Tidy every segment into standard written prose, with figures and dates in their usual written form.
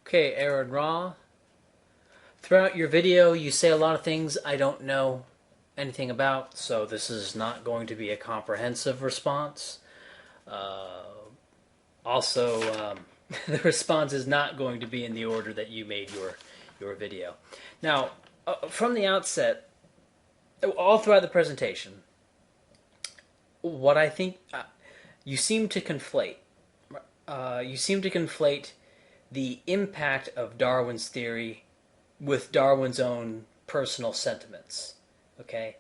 Okay, AaronRa. Throughout your video, you say a lot of things I don't know anything about, so this is not going to be a comprehensive response. Uh, also, the response is not going to be in the order that you made your video. Now, from the outset, all throughout the presentation, what I think you seem to conflate. You seem to conflate the impact of Darwin's theory with Darwin's own personal sentiments. Okay?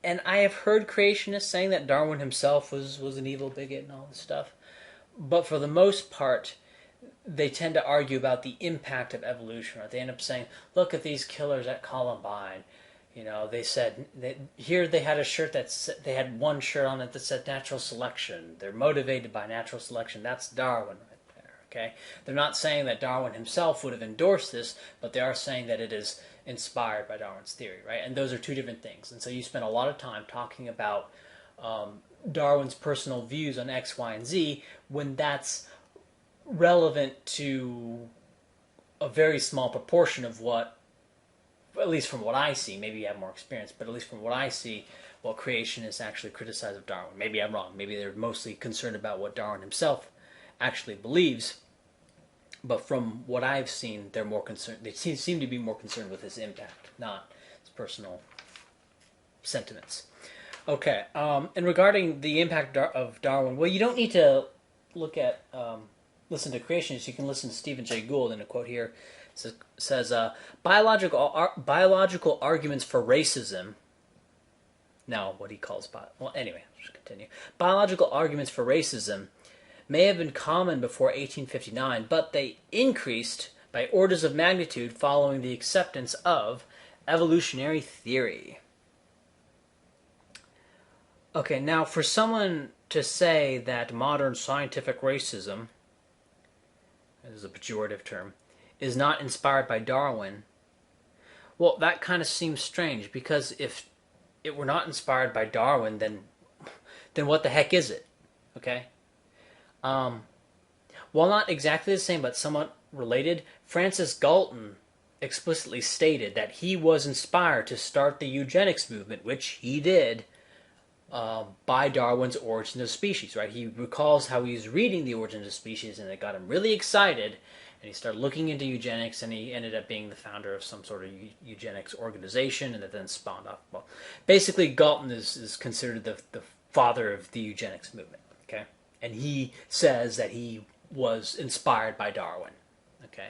And I have heard creationists saying that Darwin himself was an evil bigot and all this stuff. But for the most part, they tend to argue about the impact of evolution. Right? They end up saying, look at these killers at Columbine. You know, they said, here they had a shirt they had one shirt on it that said natural selection. They're motivated by natural selection. That's Darwin right there, okay? They're not saying that Darwin himself would have endorsed this, but they are saying that it is inspired by Darwin's theory, right? And those are two different things. And so you spend a lot of time talking about Darwin's personal views on X, Y, and Z when that's relevant to a very small proportion of what, at least from what I see, maybe you have more experience, but at least from what I see, what creationists actually criticize of Darwin. Maybe I'm wrong. Maybe they're mostly concerned about what Darwin himself actually believes. But from what I've seen, they're more concerned. They seem to be more concerned with his impact, not his personal sentiments. Okay, and regarding the impact of Darwin, well, you don't need to listen to creationists. You can listen to Stephen Jay Gould in a quote here. Says biological arguments for racism. Now, what he calls anyway, I'll just continue. Biological arguments for racism may have been common before 1859, but they increased by orders of magnitude following the acceptance of evolutionary theory. Okay, now for someone to say that modern scientific racism, this is a pejorative term, is not inspired by Darwin, well, that kind of seems strange, because if it were not inspired by Darwin, then what the heck is it? Okay? While not exactly the same, but somewhat related, Francis Galton explicitly stated that he was inspired to start the eugenics movement, which he did, by Darwin's Origin of Species, right? He recalls how he was reading the Origin of Species, and it got him really excited, and he started looking into eugenics, and he ended up being the founder of some sort of eugenics organization, and it then spawned off. Well, basically, Galton is considered the father of the eugenics movement, okay? And he says that he was inspired by Darwin, okay?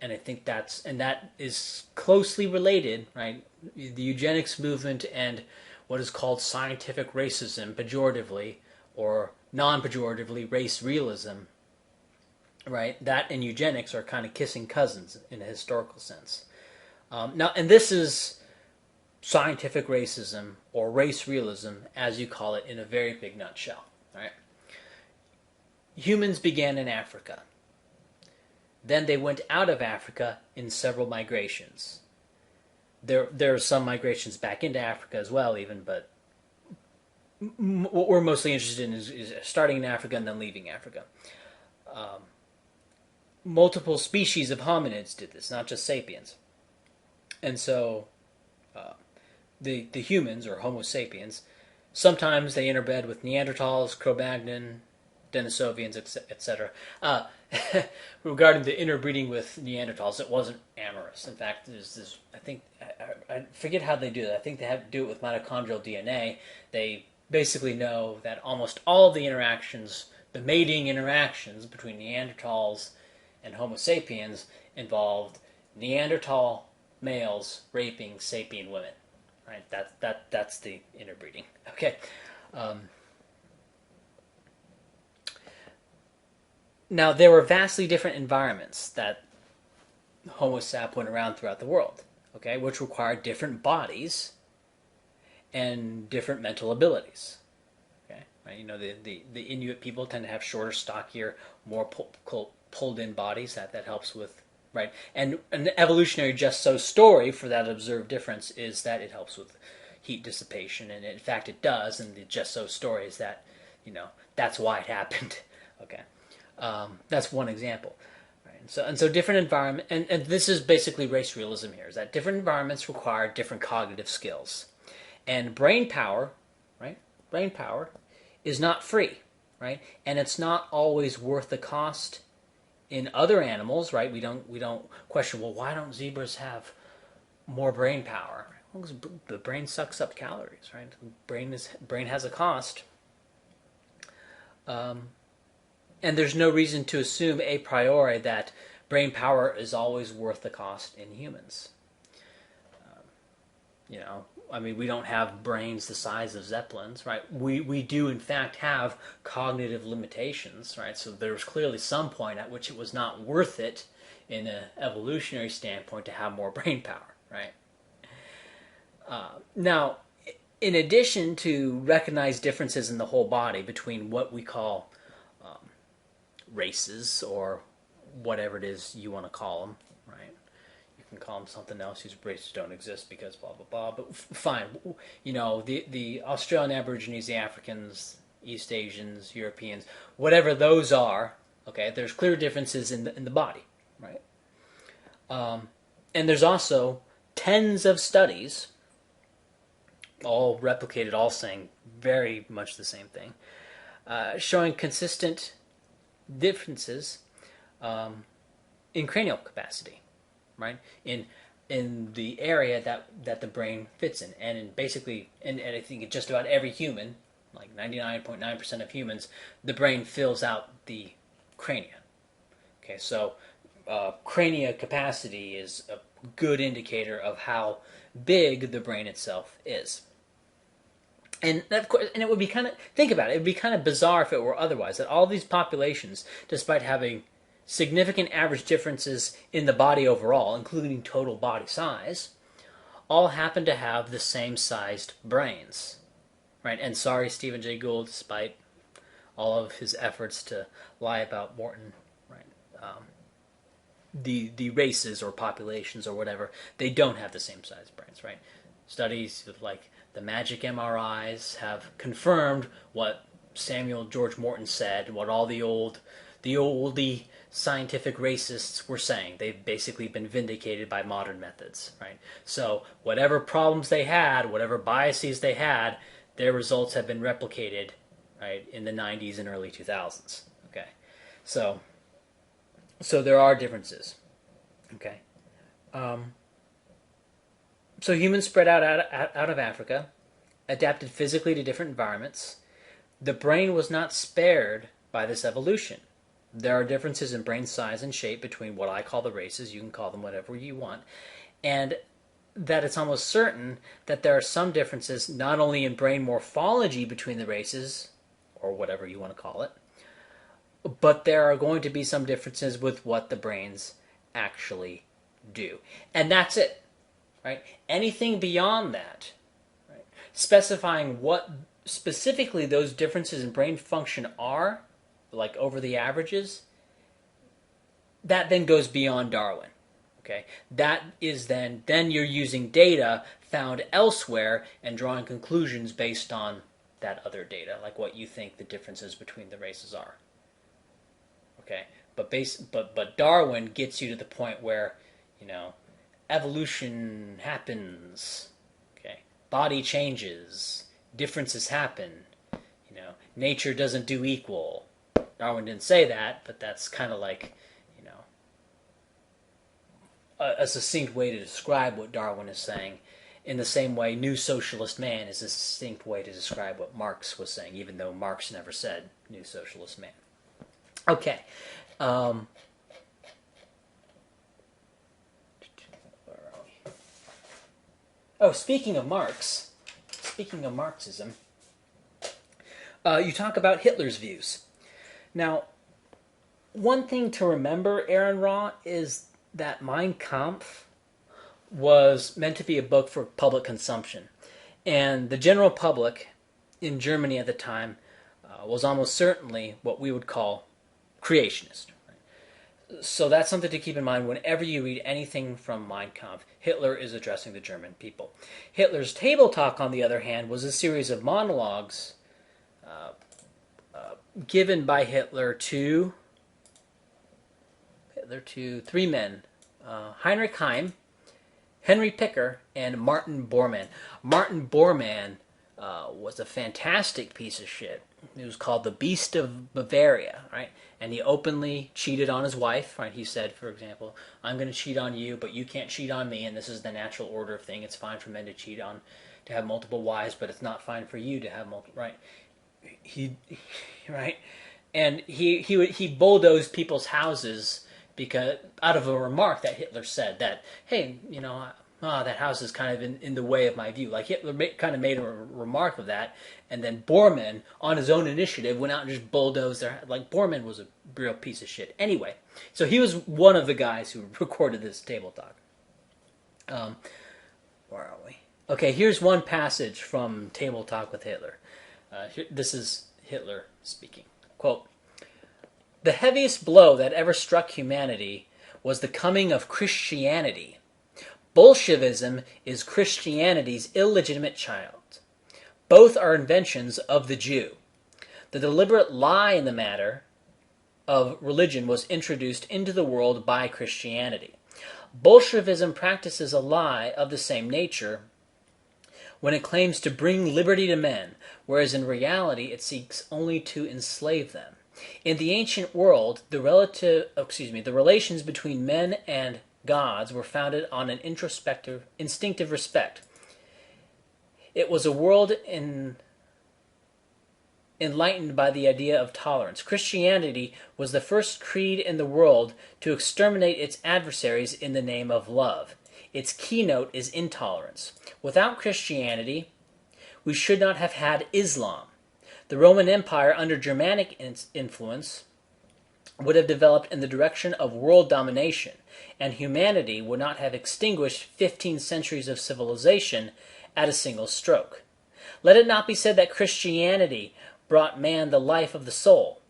And I think that is closely related, right? The eugenics movement and what is called scientific racism, pejoratively, or non-pejoratively, race realism, right? That and eugenics are kind of kissing cousins in a historical sense. Now, and this is scientific racism, or race realism, as you call it, in a very big nutshell, right? Humans began in Africa. Then they went out of Africa in several migrations. There are some migrations back into Africa as well, even, but what we're mostly interested in is starting in Africa and then leaving Africa. Multiple species of hominids did this, not just sapiens. And so the humans, or Homo sapiens, sometimes they interbred with Neanderthals, Cro-Magnon, Denisovians, etc. Regarding the interbreeding with Neanderthals, it wasn't amorous. In fact, there's this, I forget how they do that. I think they have to do it with mitochondrial DNA. They basically know that almost all of the interactions, the mating interactions between Neanderthals and Homo sapiens, involved Neanderthal males raping sapien women. Right? That's the interbreeding. Okay. Now, there were vastly different environments that Homo sap went around throughout the world, okay, which required different bodies and different mental abilities. Okay, right? You know, the Inuit people tend to have shorter, stockier, more pulled-in bodies. That helps with, right? And an evolutionary just so story for that observed difference is that it helps with heat dissipation, and in fact it does. And the just so story is that, you know, that's why it happened. Okay. That's one example. Right? And so different environment, and this is basically race realism here, is that different environments require different cognitive skills. And brain power, right? Brain power is not free, right? And it's not always worth the cost in other animals, right? We don't question, well, why don't zebras have more brain power? Well, because the brain sucks up calories, right? Brain has a cost. And there's no reason to assume a priori that brain power is always worth the cost in humans. I mean, we don't have brains the size of Zeppelins, right? We do, in fact, have cognitive limitations, right? So there was clearly some point at which it was not worth it in an evolutionary standpoint to have more brain power, right? Now, in addition to recognize differences in the whole body between what we call races or whatever it is you want to call them, right? You can call them something else. These races don't exist because blah blah blah. But fine, the Australian Aborigines, the Africans, East Asians, Europeans, whatever those are. Okay, there's clear differences in the body, right? And there's also tens of studies, all replicated, all saying very much the same thing, showing consistent differences in cranial capacity, right? In the area that the brain fits in, and and I think in just about every human, like 99.9% of humans, the brain fills out the crania. Okay, so crania capacity is a good indicator of how big the brain itself is. And of course, and it would be think about it, it would be kind of bizarre if it were otherwise, that all these populations, despite having significant average differences in the body overall, including total body size, all happen to have the same sized brains, right? And sorry, Stephen Jay Gould, despite all of his efforts to lie about Morton, right? The races or populations or whatever, they don't have the same size brains, right? Studies like the magic MRIs have confirmed what Samuel George Morton said, what all the oldie scientific racists were saying. They've basically been vindicated by modern methods, right? So whatever problems they had, whatever biases they had, their results have been replicated, right, in the 90s and early 2000s. Okay, so there are differences. Okay. So humans spread out of Africa, adapted physically to different environments. The brain was not spared by this evolution. There are differences in brain size and shape between what I call the races. You can call them whatever you want. And that it's almost certain that there are some differences not only in brain morphology between the races, or whatever you want to call it, but there are going to be some differences with what the brains actually do. And that's it. Right? Anything beyond that, right, specifying what specifically those differences in brain function are, like over the averages, that then goes beyond Darwin. Okay, that is then you're using data found elsewhere and drawing conclusions based on that other data, like what you think the differences between the races are. Okay, but Darwin gets you to the point where, evolution happens. Okay, body changes, differences happen. Nature doesn't do equal. Darwin didn't say that, but that's kind of like, a succinct way to describe what Darwin is saying. In the same way, New Socialist Man is a succinct way to describe what Marx was saying, even though Marx never said New Socialist Man. Okay. Speaking of Marxism, you talk about Hitler's views. Now, one thing to remember, AaronRa, is that Mein Kampf was meant to be a book for public consumption. And the general public in Germany at the time was almost certainly what we would call creationist. So that's something to keep in mind whenever you read anything from Mein Kampf. Hitler is addressing the German people. Hitler's Table Talk, on the other hand, was a series of monologues given by Hitler to three men: Heinrich Heim, Henry Picker, and Martin Bormann. Martin Bormann was a fantastic piece of shit. He was called the Beast of Bavaria, right? And he openly cheated on his wife, right? He said, for example, I'm going to cheat on you, but you can't cheat on me, and this is the natural order of thing. It's fine for men to have multiple wives, but it's not fine for you to have multiple, right? Right? And he bulldozed people's houses because out of a remark that Hitler said that, hey, that house is kind of in the way of my view. Like Hitler kind of made a remark of that, and then Bormann, on his own initiative, went out and just bulldozed their. Like Bormann was a real piece of shit. Anyway, so he was one of the guys who recorded this table talk. Where are we? Okay, here's one passage from Table Talk with Hitler. This is Hitler speaking. Quote, "The heaviest blow that ever struck humanity was the coming of Christianity. Bolshevism is Christianity's illegitimate child. Both are inventions of the Jew. The deliberate lie in the matter of religion was introduced into the world by Christianity. Bolshevism practices a lie of the same nature when it claims to bring liberty to men, whereas in reality it seeks only to enslave them. In the ancient world, the relations between men and gods were founded on an instinctive respect. It was a world enlightened by the idea of tolerance. Christianity was the first creed in the world to exterminate its adversaries in the name of love. Its keynote is intolerance. Without Christianity, we should not have had Islam. The Roman Empire, under Germanic influence, would have developed in the direction of world domination, and humanity would not have extinguished 15 centuries of civilization at a single stroke. Let it not be said that Christianity brought man the life of the soul,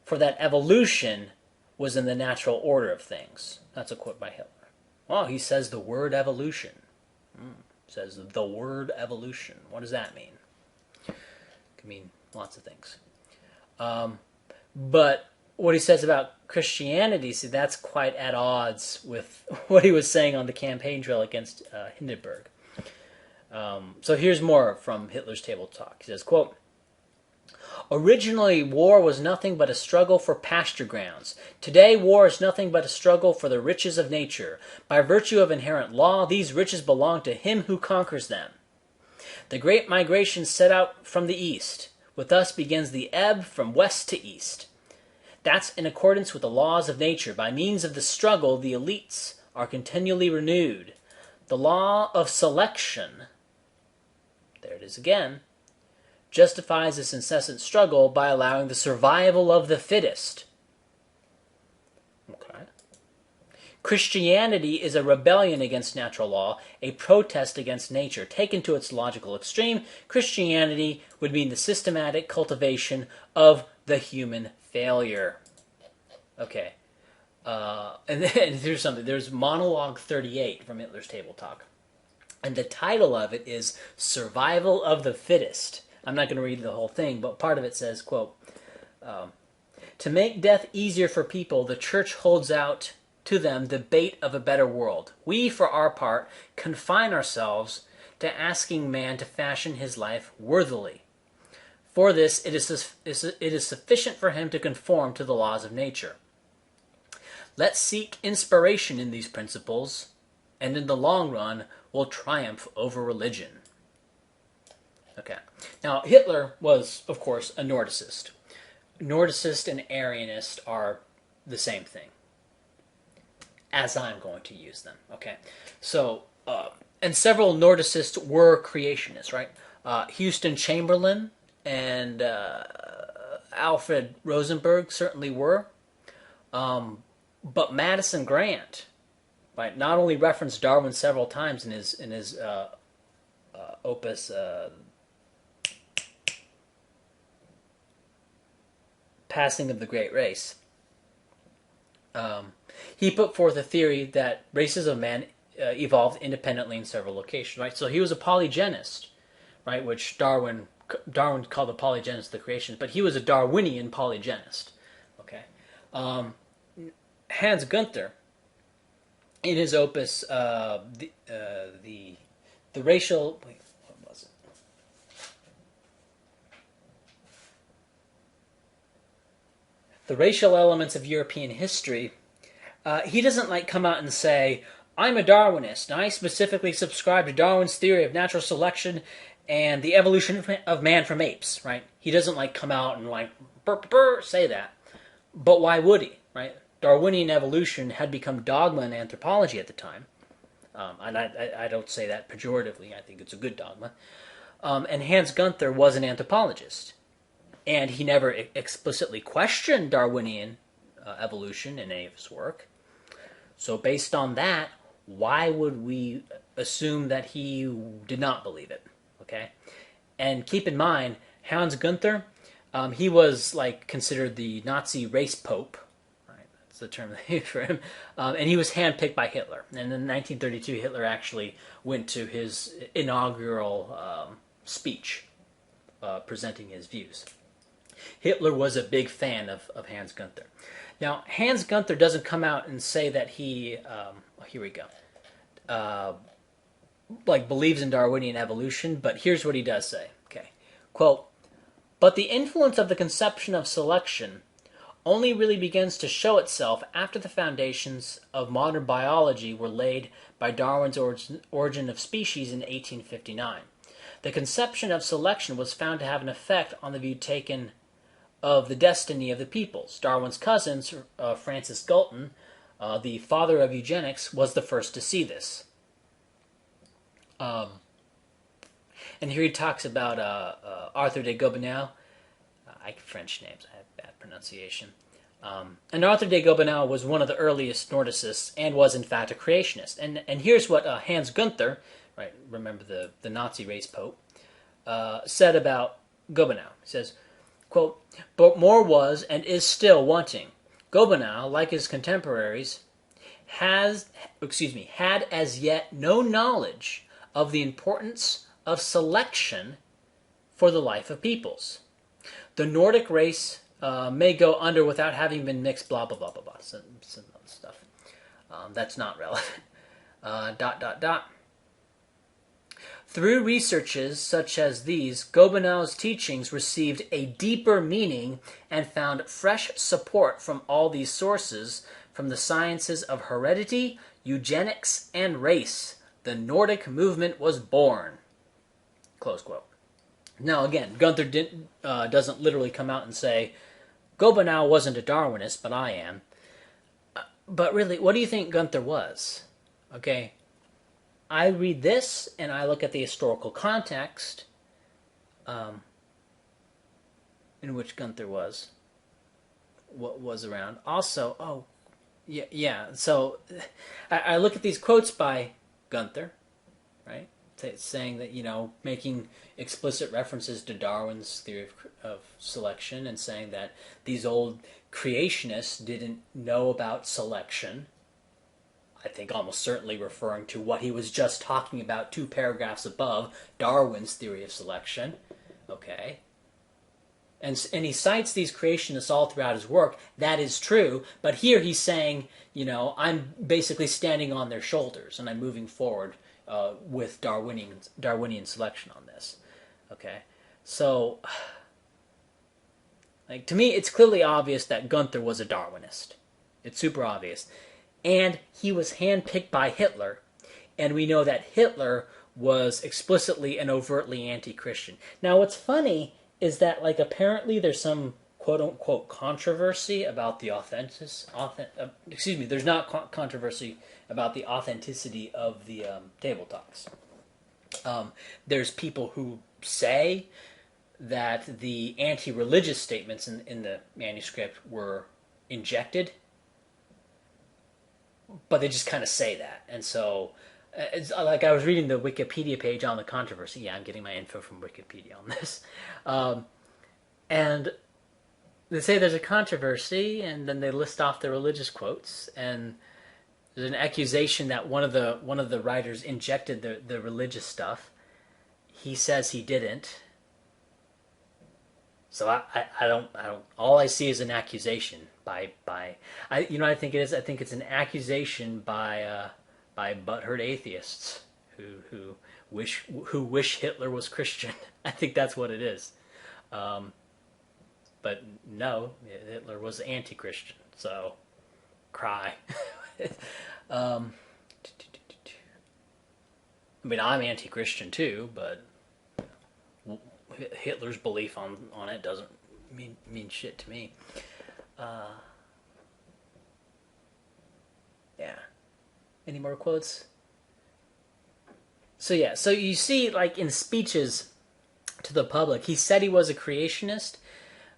for that evolution was in the natural order of things." That's a quote by Hitler. Well, he says the word evolution. Says the word evolution. What does that mean? It can mean lots of things. But what he says about Christianity, see, that's quite at odds with what he was saying on the campaign trail against Hindenburg. So here's more from Hitler's Table Talk. He says, quote, "Originally, war was nothing but a struggle for pasture grounds. Today, war is nothing but a struggle for the riches of nature. By virtue of inherent law, these riches belong to him who conquers them. The great migration set out from the east. With us begins the ebb from west to east. That's in accordance with the laws of nature. By means of the struggle, the elites are continually renewed. The law of selection," there it is again, "justifies this incessant struggle by allowing the survival of the fittest." Okay. "Christianity is a rebellion against natural law, a protest against nature. Taken to its logical extreme, Christianity would mean the systematic cultivation of the human failure." Okay. And then here's something. There's Monologue 38 from Hitler's Table Talk. And the title of it is Survival of the Fittest. I'm not going to read the whole thing, but part of it says, quote, "To make death easier for people, the church holds out to them the bait of a better world. We, for our part, confine ourselves to asking man to fashion his life worthily. For this, it is sufficient for him to conform to the laws of nature. Let's seek inspiration in these principles, and in the long run, will triumph over religion." Okay. Now, Hitler was, of course, a Nordicist. Nordicist and Arianist are the same thing, as I'm going to use them. Okay. So, and several Nordicists were creationists, right? Houston Chamberlain and Alfred Rosenberg certainly were. But Madison Grant, right, not only referenced Darwin several times in his opus Passing of the Great Race, he put forth a theory that races of man evolved independently in several locations, right? So he was a polygenist, right, which Darwin called the polygenist the creationist, but he was a Darwinian polygenist, okay? Hans Gunther, in his opus, the racial. Wait, what was it? The racial elements of European history. He doesn't like come out and say, "I'm a Darwinist, and I specifically subscribe to Darwin's theory of natural selection and the evolution of man from apes." Right? He doesn't like come out and like say that. But why would he? Right? Darwinian evolution had become dogma in anthropology at the time. And I don't say that pejoratively. I think it's a good dogma. And Hans Gunther was an anthropologist. And he never explicitly questioned Darwinian evolution in any of his work. So based on that, why would we assume that he did not believe it? Okay? And keep in mind, Hans Gunther, he was like considered the Nazi race pope. The term they used for him, and he was handpicked by Hitler. And in 1932, Hitler actually went to his inaugural speech presenting his views. Hitler was a big fan of Hans Gunther. Now, Hans Gunther doesn't come out and say that he, here we go, like believes in Darwinian evolution, but here's what he does say. Okay, quote, "But the influence of the conception of selection only really begins to show itself after the foundations of modern biology were laid by Darwin's Origin of Species in 1859. The conception of selection was found to have an effect on the view taken of the destiny of the peoples. Darwin's cousin, Francis Galton, the father of eugenics, was the first to see this." And here he talks about Arthur de Gobineau. I like French names. I have bad pronunciation. And Arthur de Gobineau was one of the earliest Nordicists and was, in fact, a creationist. And here's what Hans Gunther, right, remember the Nazi race pope, said about Gobineau. He says, quote, "But more was and is still wanting. Gobineau, like his contemporaries, had as yet no knowledge of the importance of selection for the life of peoples. The Nordic race may go under without having been mixed, blah, blah, blah, blah, blah." Some other stuff. That's not relevant. Through researches such as these, Gobineau's teachings received a deeper meaning and found fresh support from all these sources, from the sciences of heredity, eugenics, and race. The Nordic movement was born. Close quote. Now again, Gunther doesn't literally come out and say, Gobineau wasn't a Darwinist, but I am. But really, what do you think Gunther was? Okay, I read this and I look at the historical context in which Gunther was. What was around. Also, so I look at these quotes by Gunther, right? Saying that, making explicit references to Darwin's theory of selection and saying that these old creationists didn't know about selection. I think almost certainly referring to what he was just talking about 2 paragraphs above, Darwin's theory of selection. Okay. And he cites these creationists all throughout his work. That is true. But here he's saying, I'm basically standing on their shoulders and I'm moving forward with Darwinian selection on this. Okay. So, to me, it's clearly obvious that Gunther was a Darwinist. It's super obvious. And he was handpicked by Hitler. And we know that Hitler was explicitly and overtly anti-Christian. Now, what's funny is that, apparently there's some quote-unquote controversy about the there's not controversy about the authenticity of the table talks. There's people who say that the anti-religious statements in the manuscript were injected, but they just kind of say that. And so, it's like I was reading the Wikipedia page on the controversy. Yeah, I'm getting my info from Wikipedia on this. And they say there's a controversy, and then they list off the religious quotes, and there's an accusation that one of the writers injected the religious stuff. He says he didn't. So I don't. All I see is an accusation I think it is. I think it's an accusation by butthurt atheists who wish Hitler was Christian. I think that's what it is. Um, but no, Hitler was anti-Christian. So cry. um, I mean, I'm anti-Christian too, but Hitler's belief on it doesn't mean shit to me. Uh, yeah. Any more quotes? So yeah, so you see, like in speeches to the public, he said he was a creationist,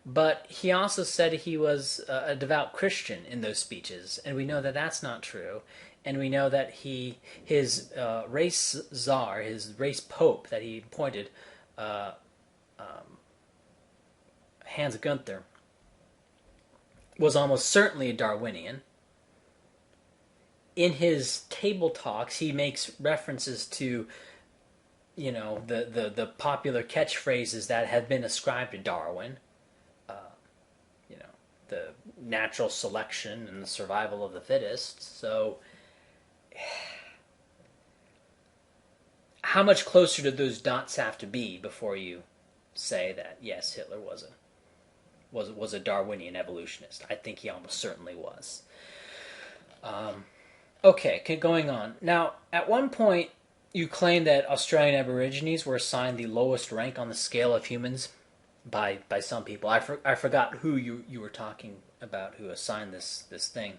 but he also said he was a devout Christian in those speeches, and we know that that's not true. And we know that his race czar, his race pope that he appointed, uh, Hans Gunther, was almost certainly a Darwinian. In his table talks, he makes references to, the popular catchphrases that have been ascribed to Darwin. Uh, you know, the natural selection and the survival of the fittest. So, how much closer do those dots have to be before you say that yes, Hitler was a Darwinian evolutionist? I think he almost certainly was. Okay, going on. Now, at one point, you claimed that Australian Aborigines were assigned the lowest rank on the scale of humans by some people. I forgot who you were talking about who assigned this thing.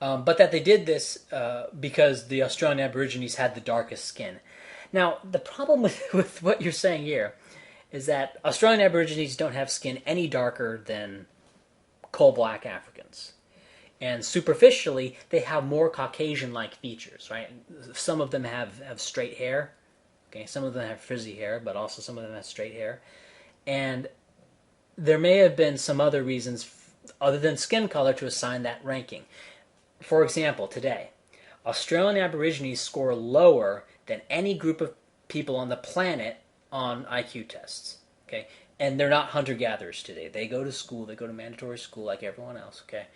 But that they did this because the Australian Aborigines had the darkest skin. Now, the problem with what you're saying here is that Australian Aborigines don't have skin any darker than coal-black Africans. And superficially, they have more Caucasian-like features, right? Some of them have straight hair. Okay, some of them have frizzy hair, but also some of them have straight hair. And there may have been some other reasons other than skin color to assign that ranking. For example, today, Australian Aborigines score lower than any group of people on the planet on IQ tests. Okay, and they're not hunter-gatherers today. They go to school. They go to mandatory school like everyone else. Okay.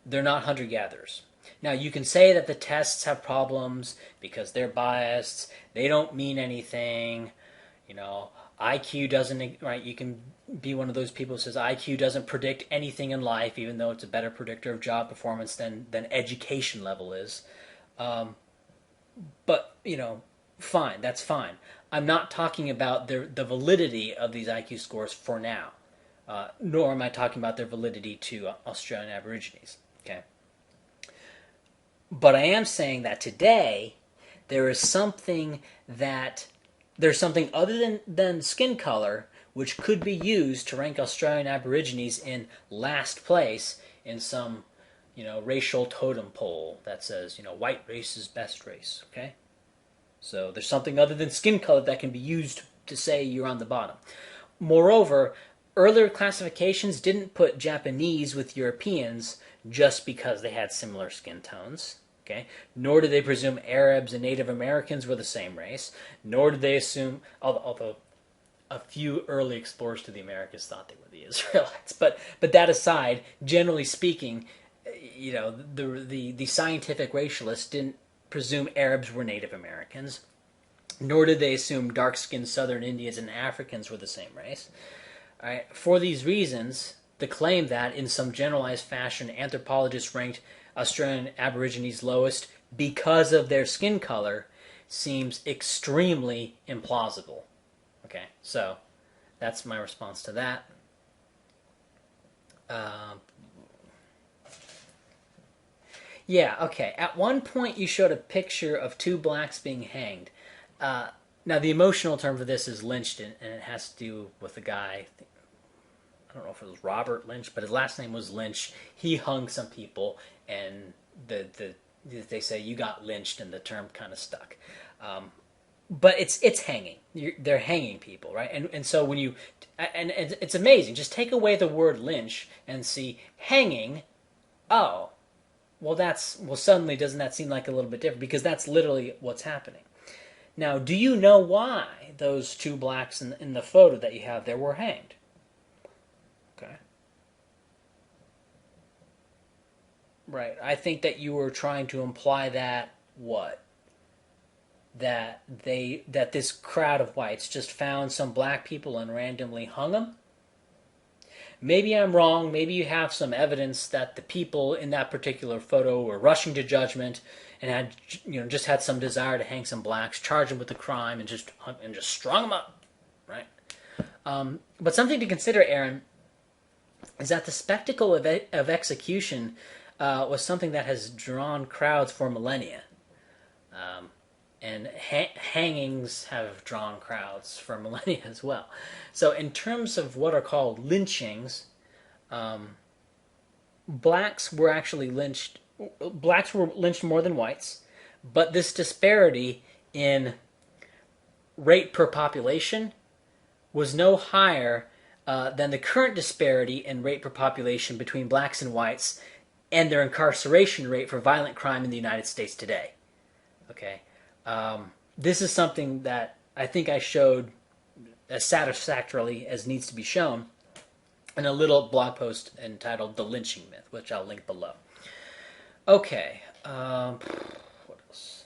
They're not hunter-gatherers. Now, you can say that the tests have problems because they're biased. They don't mean anything. IQ doesn't, right? You can be one of those people who says IQ doesn't predict anything in life, even though it's a better predictor of job performance than education level is. But, fine. That's fine. I'm not talking about the validity of these IQ scores for now. Nor am I talking about their validity to Australian Aborigines. Okay, but I am saying that today there's something other than skin color which could be used to rank Australian Aborigines in last place in some racial totem pole that says white race is best race. Okay, so there's something other than skin color that can be used to say you're on the bottom. Moreover, earlier classifications didn't put Japanese with Europeans just because they had similar skin tones. Okay? Nor did they presume Arabs and Native Americans were the same race. Nor did they assume, although a few early explorers to the Americas thought they were the Israelites. But that aside, generally speaking, the scientific racialists didn't presume Arabs were Native Americans. Nor did they assume dark-skinned Southern Indians and Africans were the same race. All right. For these reasons, the claim that, in some generalized fashion, anthropologists ranked Australian Aborigines lowest because of their skin color seems extremely implausible. Okay, so that's my response to that. Yeah, okay. At one point, you showed a picture of two blacks being hanged. Now, the emotional term for this is lynched, and it has to do with the guy. I don't know if it was Robert Lynch, but his last name was Lynch. He hung some people, and they say you got lynched, and the term kind of stuck. But it's hanging. They're hanging people, right? And so when you and it's amazing. Just take away the word lynch and see hanging. Oh, well suddenly doesn't that seem like a little bit different? Because that's literally what's happening. Now, do you know why those two blacks in the photo that you have there were hanged? Right. I think that you were trying to imply that what? That this crowd of whites just found some black people and randomly hung them? Maybe I'm wrong. Maybe you have some evidence that the people in that particular photo were rushing to judgment and had, just had some desire to hang some blacks, charge them with the crime, and just strung them up, right? But something to consider, Aaron, is that the spectacle of execution was something that has drawn crowds for millennia. And hangings have drawn crowds for millennia as well. So in terms of what are called lynchings, blacks were actually lynched. Blacks were lynched more than whites, but this disparity in rate per population was no higher than the current disparity in rate per population between blacks and whites and their incarceration rate for violent crime in the United States today. Okay. This is something that I think I showed as satisfactorily as needs to be shown in a little blog post entitled The Lynching Myth, which I'll link below. Okay, what else?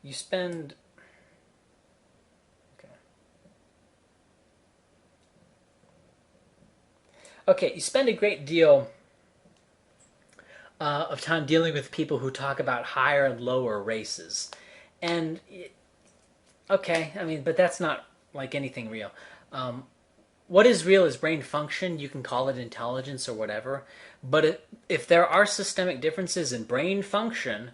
You spend... Okay, you spend a great deal of time dealing with people who talk about higher and lower races. And, okay, I mean, but that's not like anything real. What is real is brain function. You can call it intelligence or whatever. But if there are systemic differences in brain function,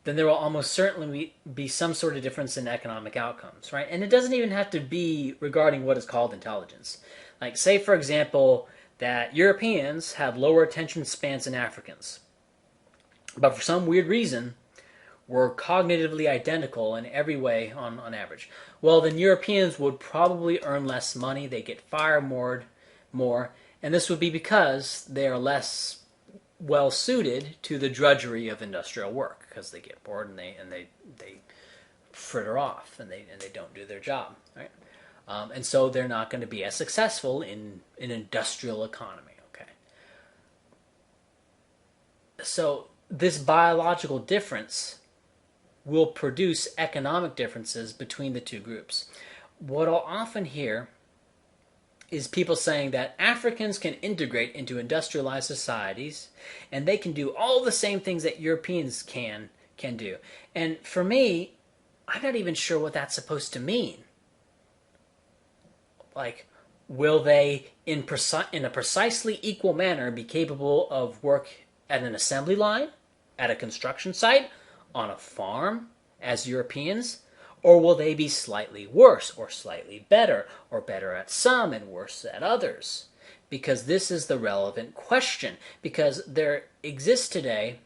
then there will almost certainly be some sort of difference in economic outcomes, right? And it doesn't even have to be regarding what is called intelligence. Like, say, for example, that Europeans have lower attention spans than Africans. But for some weird reason, we're cognitively identical in every way on average. Well, then Europeans would probably earn less money, they get fired more, and this would be because they are less well suited to the drudgery of industrial work, because they get bored and they fritter off and they don't do their job, right? And so they're not going to be as successful in an industrial economy, okay? So this biological difference will produce economic differences between the two groups. What I'll often hear is people saying that Africans can integrate into industrialized societies and they can do all the same things that Europeans can do. And for me, I'm not even sure what that's supposed to mean. Like, will they, in a precisely equal manner, be capable of work at an assembly line, at a construction site, on a farm, as Europeans? Or will they be slightly worse, or slightly better, or better at some and worse at others? Because this is the relevant question. Because there exists today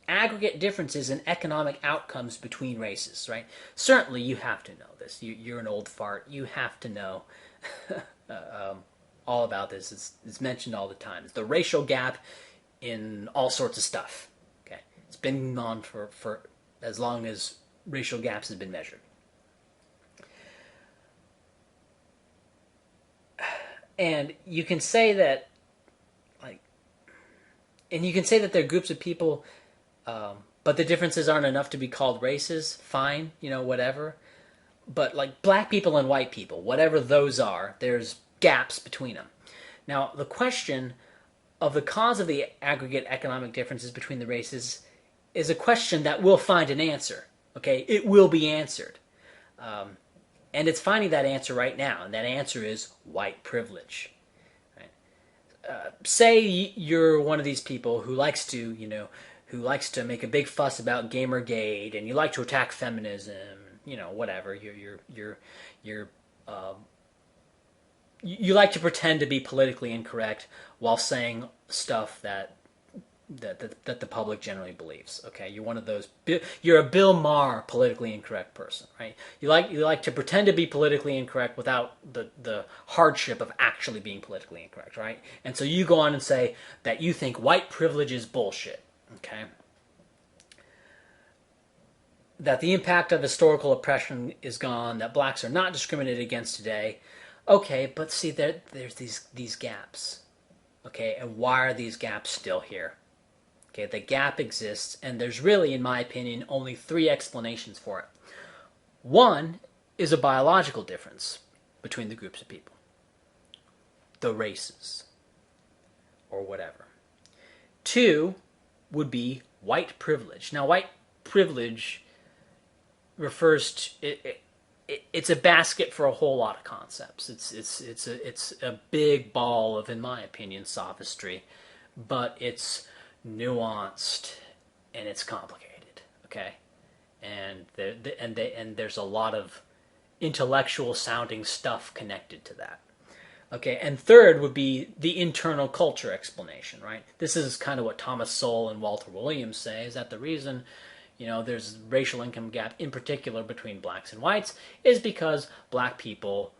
aggregate differences in economic outcomes between races, right? Certainly you have to know this. You're an old fart. You have to know all about this. It's mentioned all the time. It's the racial gap in all sorts of stuff. Okay, it's been on for as long as racial gaps have been measured. And you can say that, there are groups of people, but the differences aren't enough to be called races. Fine, whatever. But like black people and white people, whatever those are, there's gaps between them. Now, the question of the cause of the aggregate economic differences between the races is a question that will find an answer. Okay, it will be answered. And it's finding that answer right now, and that answer is white privilege. Right? Say you're one of these people who likes to, make a big fuss about Gamergate, and you like to attack feminism, whatever. You like to pretend to be politically incorrect while saying stuff that the public generally believes. Okay, you're one of those. You're a Bill Maher politically incorrect person, right? You like to pretend to be politically incorrect without the hardship of actually being politically incorrect, right? And so you go on and say that you think white privilege is bullshit. Okay. that the impact of historical oppression is gone, that blacks are not discriminated against today. Okay, but see, there's these gaps. Okay, and why are these gaps still here? Okay, the gap exists, and there's really, in my opinion, only three explanations for it. One is a biological difference between the groups of people, the races, or whatever. Two would be white privilege. Now, white privilege refers to it's a basket for a whole lot of concepts. It's a big ball of, in my opinion, sophistry, but it's nuanced and it's complicated. Okay, and there's a lot of intellectual sounding stuff connected to that. Okay, and third would be the internal culture explanation, right? This is kind of what Thomas Sowell and Walter Williams say, is that the reason, there's racial income gap in particular between blacks and whites is because black people,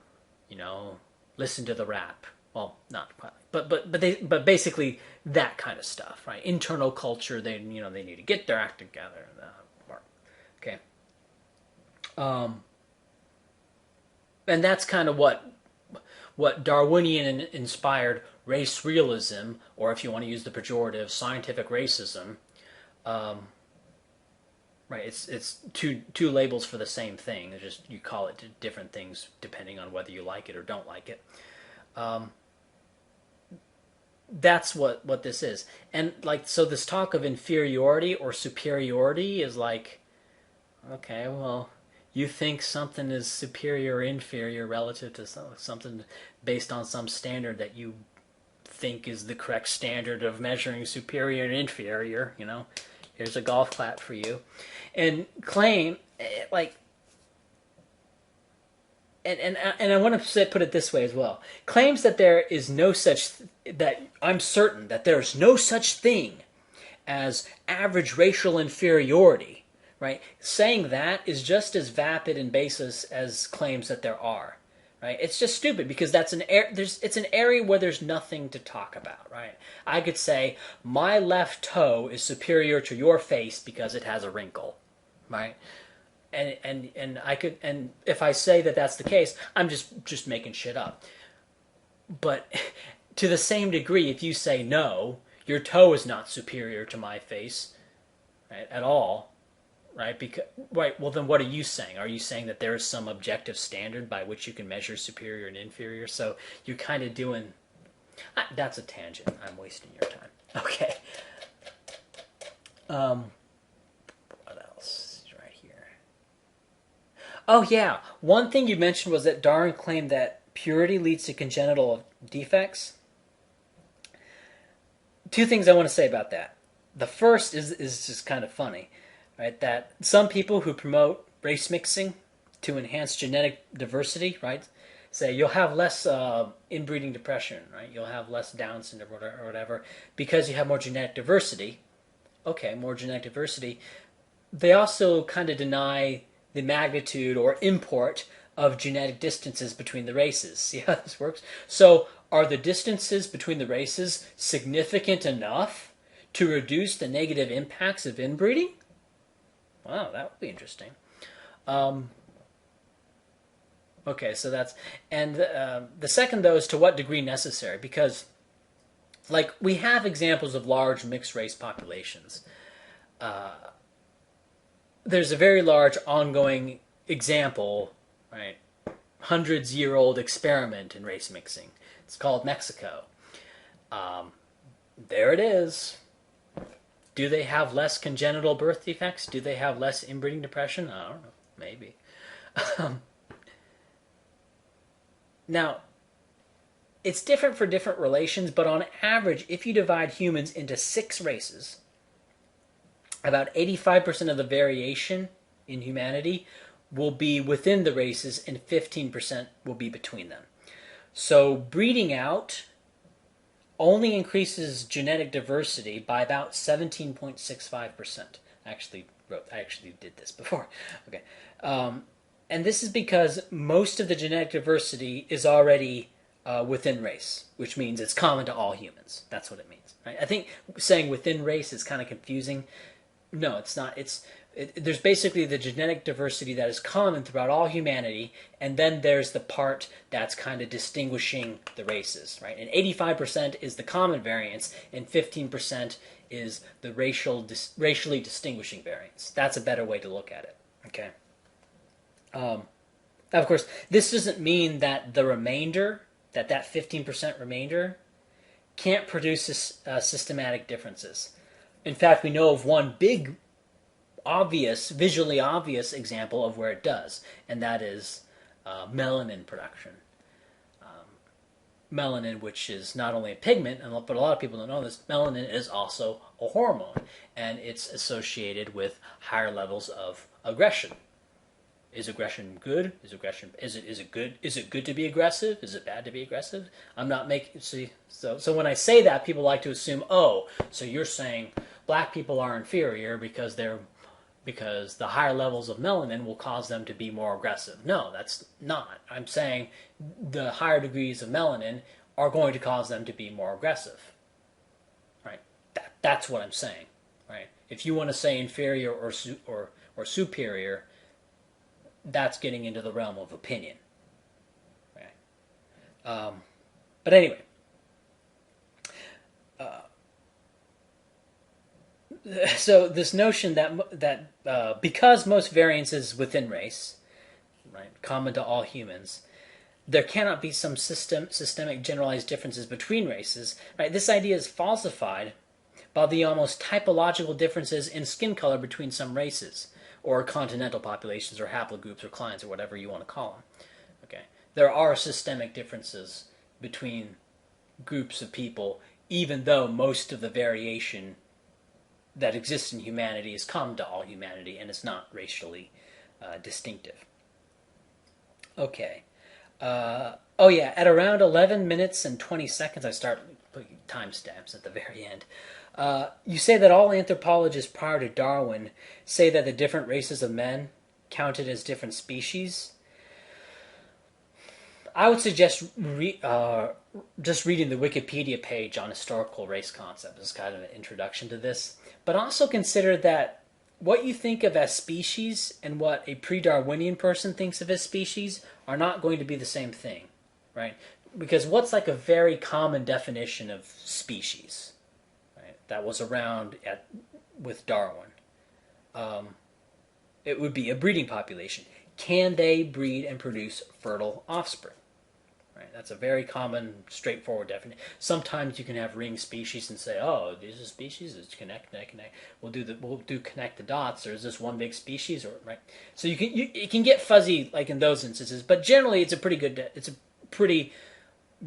listen to the rap. Well, not quite, but basically that kind of stuff, right? Internal culture, they need to get their act together. Okay. And that's kind of what Darwinian inspired race realism, or if you want to use the pejorative, scientific racism. Right, it's two labels for the same thing. It's just you call it different things depending on whether you like it or don't like it. That's what this is. And so this talk of inferiority or superiority is like, okay, well, you think something is superior or inferior relative to something based on some standard that you think is the correct standard of measuring superior and inferior, Here's a golf clap for you. And claim, and I want to put it this way as well. Claims that there is no such, that I'm certain that there's no such thing as average racial inferiority, right? Saying that is just as vapid and baseless as claims that there are, right? It's just stupid because it's an area where there's nothing to talk about, right? I could say my left toe is superior to your face because it has a wrinkle, right? And if I say that that's the case, I'm just making shit up. But to the same degree, if you say no, your toe is not superior to my face, right, at all, right? Well, then what are you saying? Are you saying that there is some objective standard by which you can measure superior and inferior? So you're kind of doing. That's a tangent. I'm wasting your time. Okay. What else? Oh yeah, one thing you mentioned was that Darwin claimed that purity leads to congenital defects. Two things I want to say about that. The first is just kind of funny, right? That some people who promote race mixing to enhance genetic diversity, right, say you'll have less inbreeding depression, right? You'll have less Down syndrome or whatever because you have more genetic diversity. Okay, more genetic diversity. They also kind of deny the magnitude or import of genetic distances between the races. See how this works? So are the distances between the races significant enough to reduce the negative impacts of inbreeding? Wow, that would be interesting. Okay, so that's... And the second, though, is to what degree necessary. Because, we have examples of large mixed-race populations. There's a very large ongoing example, right? Hundreds-year-old experiment in race mixing. It's called Mexico. There it is. Do they have less congenital birth defects? Do they have less inbreeding depression? I don't know. Maybe. Now, it's different for different relations, but on average, if you divide humans into 6 races, about 85% of the variation in humanity will be within the races and 15% will be between them. So breeding out only increases genetic diversity by about 17.65%. I actually did this before. Okay. And this is because most of the genetic diversity is already within race, which means it's common to all humans. That's what it means. Right? I think saying within race is kind of confusing. No, it's not. It's There's basically the genetic diversity that is common throughout all humanity, and then there's the part that's kind of distinguishing the races, right? And 85% is the common variance, and 15% is the racially distinguishing variance. That's a better way to look at it. Okay. Now, of course, this doesn't mean that the remainder, that 15% remainder, can't produce systematic differences. In fact, we know of one big, visually obvious example of where it does, and that is melanin production. Melanin, which is not only a pigment, but a lot of people don't know this, melanin is also a hormone, and it's associated with higher levels of aggression. Is aggression good? Is it good? Is it good to be aggressive? Is it bad to be aggressive? I'm not making so when I say that, people like to assume, oh, so you're saying black people are inferior because the higher levels of melanin will cause them to be more aggressive. No, that's not. I'm saying the higher degrees of melanin are going to cause them to be more aggressive. Right? That's what I'm saying. Right? If you want to say inferior or superior, that's getting into the realm of opinion. Right? But anyway. So this notion that because most variances within race, right, common to all humans, there cannot be some systemic generalized differences between races. Right? This idea is falsified by the almost typological differences in skin color between some races, or continental populations, or haplogroups, or clans, or whatever you want to call them. Okay, there are systemic differences between groups of people, even though most of the variation that exists in humanity is common to all humanity, and it's not racially distinctive. Okay. Oh yeah, at around 11 minutes and 20 seconds, I start putting timestamps at the very end. You say that all anthropologists prior to Darwin say that the different races of men counted as different species. I would suggest just reading the Wikipedia page on historical race concepts as kind of an introduction to this. But also consider that what you think of as species and what a pre-Darwinian person thinks of as species are not going to be the same thing, right? Because what's like a very common definition of species, right, that was around with Darwin? It would be a breeding population. Can they breed and produce fertile offspring? Right? That's a very common, straightforward definition. Sometimes you can have ring species and say, "Oh, these are species. It's connect. We'll do connect the dots. Or is this one big species?" Or right. So it can get fuzzy like in those instances, but generally it's a pretty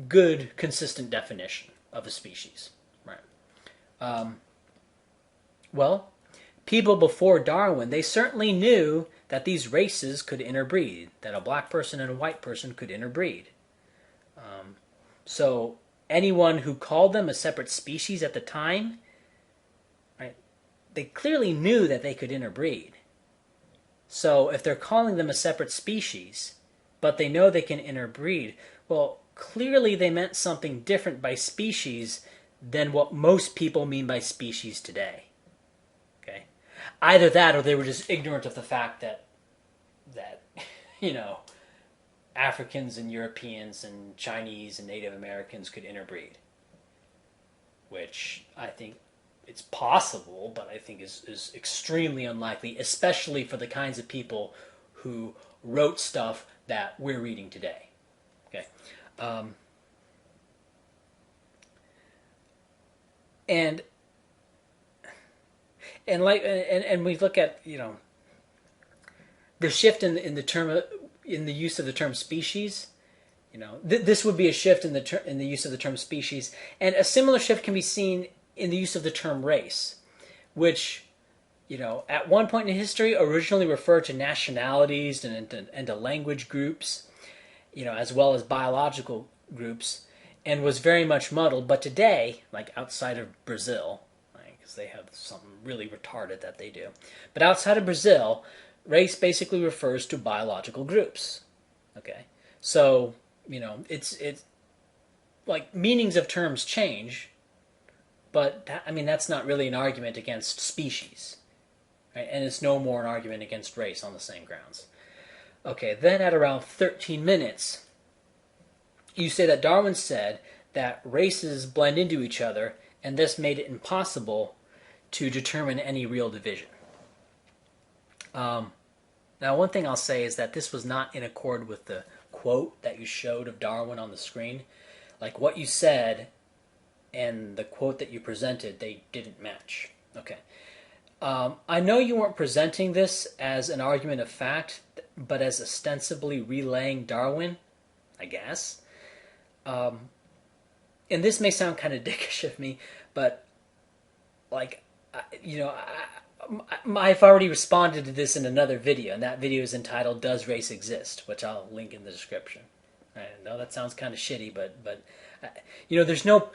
good consistent definition of a species. Right. Well, people before Darwin, they certainly knew that these races could interbreed. That a black person and a white person could interbreed. So anyone who called them a separate species at the time, right, they clearly knew that they could interbreed. So if they're calling them a separate species, but they know they can interbreed, well, clearly they meant something different by species than what most people mean by species today. Okay? Either that or they were just ignorant of the fact that Africans and Europeans and Chinese and Native Americans could interbreed, which I think it's possible, but I think is extremely unlikely, especially for the kinds of people who wrote stuff that we're reading today. Okay, and we look at the shift in the use of the term species. This would be a shift in the use of the term species, and a similar shift can be seen in the use of the term race, which at one point in history originally referred to nationalities and to language groups, as well as biological groups, and was very much muddled. But today, like outside of Brazil, because they have something really retarded that they do, but outside of Brazil, race basically refers to biological groups. Okay, so it's like meanings of terms change, but that's not really an argument against species. right? And it's no more an argument against race on the same grounds. Okay, then at around 13 minutes, you say that Darwin said that races blend into each other, and this made it impossible to determine any real division. Now, one thing I'll say is that this was not in accord with the quote that you showed of Darwin on the screen. Like, what you said and the quote that you presented, they didn't match. Okay. I know you weren't presenting this as an argument of fact, but as ostensibly relaying Darwin, I guess. And this may sound kind of dickish of me, but, like, I've already responded to this in another video, and that video is entitled "Does Race Exist?", which I'll link in the description. I know that sounds kind of shitty, but there's no.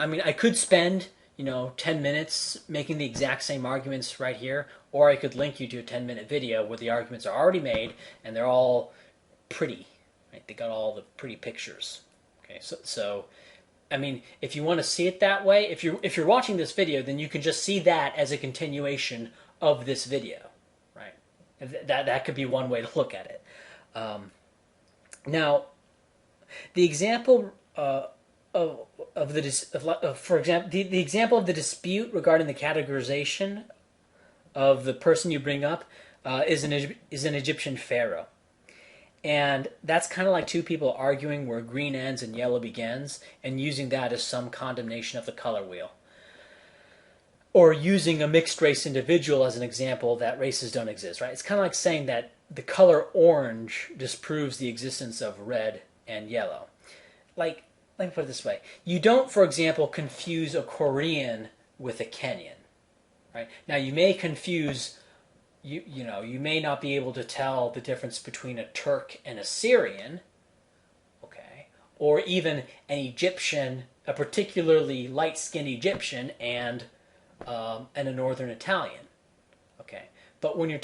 I mean, I could spend 10 minutes making the exact same arguments right here, or I could link you to a 10-minute video where the arguments are already made and they're all pretty. Right? They got all the pretty pictures. Okay, so I mean, if you want to see it that way, if you're watching this video, then you can just see that as a continuation of this video, right? That could be one way to look at it. Now, the example for example, the example of the dispute regarding the categorization of the person you bring up is an Egyptian pharaoh. And that's kind of like two people arguing where green ends and yellow begins, and using that as some condemnation of the color wheel. Or using a mixed race individual as an example that races don't exist, right? It's kind of like saying that the color orange disproves the existence of red and yellow. Like, let me put it this way. You don't, for example, confuse a Korean with a Kenyan, right? Now, you may confuse... You may not be able to tell the difference between a Turk and a Syrian, okay, or even an Egyptian, a particularly light-skinned Egyptian, and a Northern Italian, okay. But when you're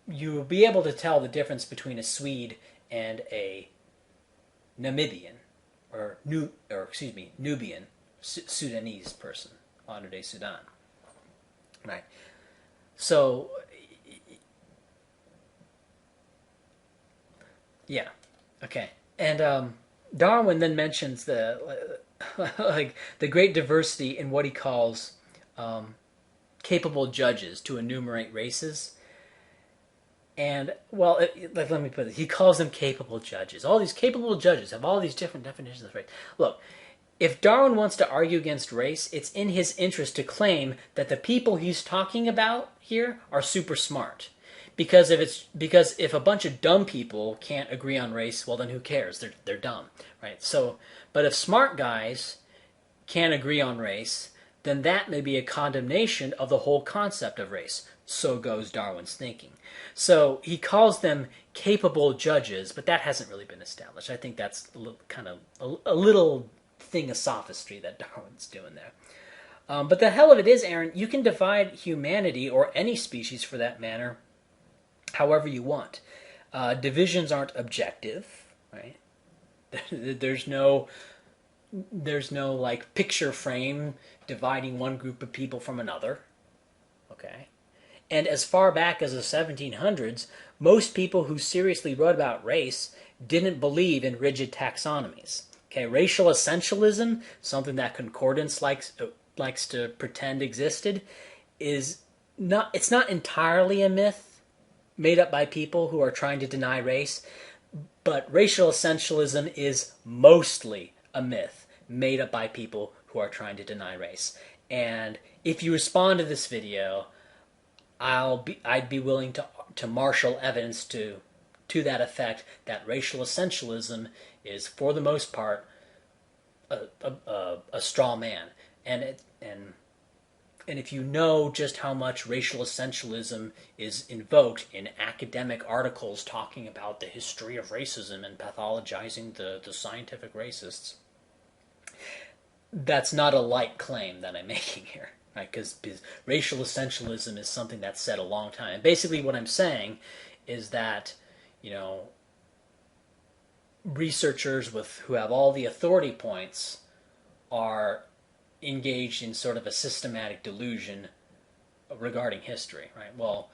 you will be able to tell the difference between a Swede and a Namibian, Nubian, Sudanese person, modern-day Sudan, right. So, yeah, okay. And Darwin then mentions the great diversity in what he calls capable judges to enumerate races. And, well, let me put it, he calls them capable judges. All these capable judges have all these different definitions of race. Look, if Darwin wants to argue against race, it's in his interest to claim that the people he's talking about here are super smart. Because if a bunch of dumb people can't agree on race, well then who cares? They're dumb, right? So, but if smart guys can't agree on race, then that may be a condemnation of the whole concept of race. So goes Darwin's thinking. So he calls them capable judges, but that hasn't really been established. I think that's a little thing of sophistry that Darwin's doing there. But the hell of it is, Aaron, you can divide humanity, or any species for that matter, however you want. Divisions aren't objective, right? There's no like picture frame dividing one group of people from another, okay? And as far back as the 1700s, most people who seriously wrote about race didn't believe in rigid taxonomies. Okay, racial essentialism, something that Concordance likes to pretend existed, it's not entirely a myth made up by people who are trying to deny race, but racial essentialism is mostly a myth made up by people who are trying to deny race. And if you respond to this video, I'd be willing to marshal evidence to that effect that racial essentialism is, for the most part, a straw man. And if you know just how much racial essentialism is invoked in academic articles talking about the history of racism and pathologizing the scientific racists, that's not a light claim that I'm making here, right? Because racial essentialism is something that's said a long time. And basically what I'm saying is that, researchers who have all the authority points are engaged in sort of a systematic delusion regarding history, right? Well,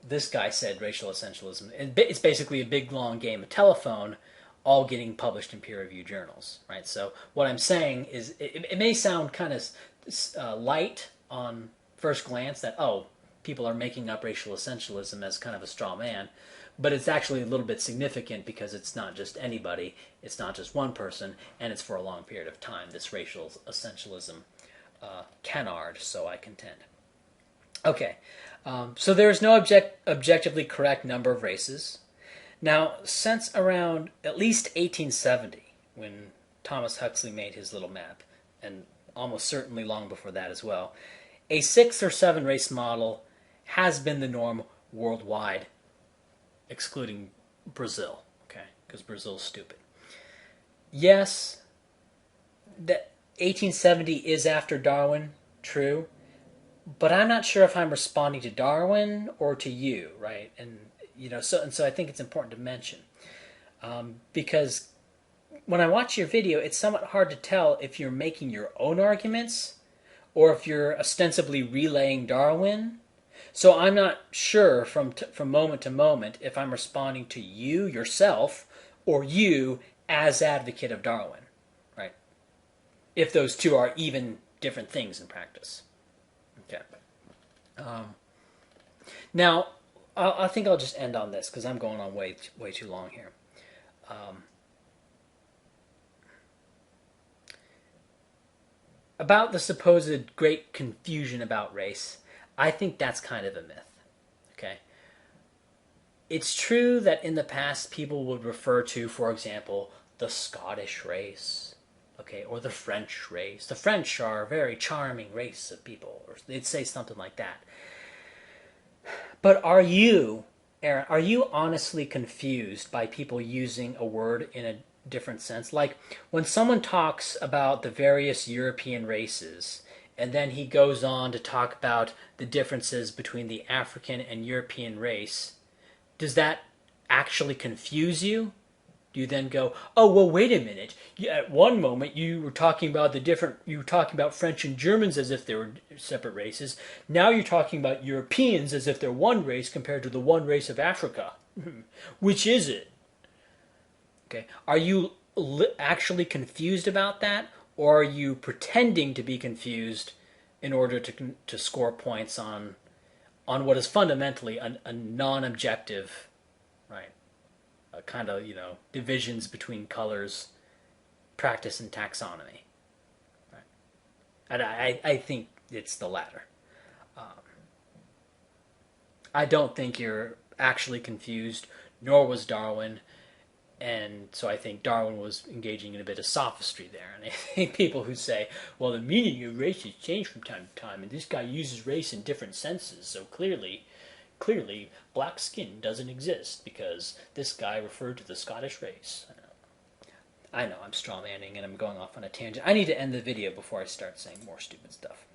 this guy said racial essentialism. It's basically a big long game of telephone, all getting published in peer-reviewed journals, right? So what I'm saying is, it may sound kind of light on first glance that people are making up racial essentialism as kind of a straw man, but it's actually a little bit significant because it's not just anybody, it's not just one person, and it's for a long period of time. This racial essentialism canard, so I contend. Okay, so there's no objectively correct number of races. Now, since around at least 1870, when Thomas Huxley made his little map, and almost certainly long before that as well, a 6 or 7 race model has been the norm worldwide, excluding Brazil, okay, because Brazil's stupid. Yes, that 1870 is after Darwin, true, but I'm not sure if I'm responding to Darwin or to you, right? And so I think it's important to mention, because when I watch your video, it's somewhat hard to tell if you're making your own arguments or if you're ostensibly relaying Darwin. So I'm not sure from moment to moment if I'm responding to you yourself or you as advocate of Darwin, right? If those two are even different things in practice. Okay. Now, I think I'll just end on this because I'm going on way too long here. About the supposed great confusion about race, I think that's kind of a myth. Okay. It's true that in the past people would refer to, for example, the Scottish race, okay, or the French race. The French are a very charming race of people, or they'd say something like that. But are you, Aaron, are you honestly confused by people using a word in a different sense? Like when someone talks about the various European races, and then he goes on to talk about the differences between the African and European race, does that actually confuse you? Do you then go, oh, well, wait a minute. At one moment you were talking about you were talking about French and Germans as if they were separate races. Now you're talking about Europeans as if they're one race compared to the one race of Africa. Which is it? Okay. Are you actually confused about that? Or are you pretending to be confused in order to score points on what is fundamentally a non-objective, right? A kind of, divisions between colors, practice, and taxonomy. Right? And I think it's the latter. I don't think you're actually confused, nor was Darwin. And so I think Darwin was engaging in a bit of sophistry there. And I think people who say, well, the meaning of race has changed from time to time, and this guy uses race in different senses, so clearly black skin doesn't exist because this guy referred to the Scottish race. I know I'm strawmanning and I'm going off on a tangent. I need to end the video before I start saying more stupid stuff.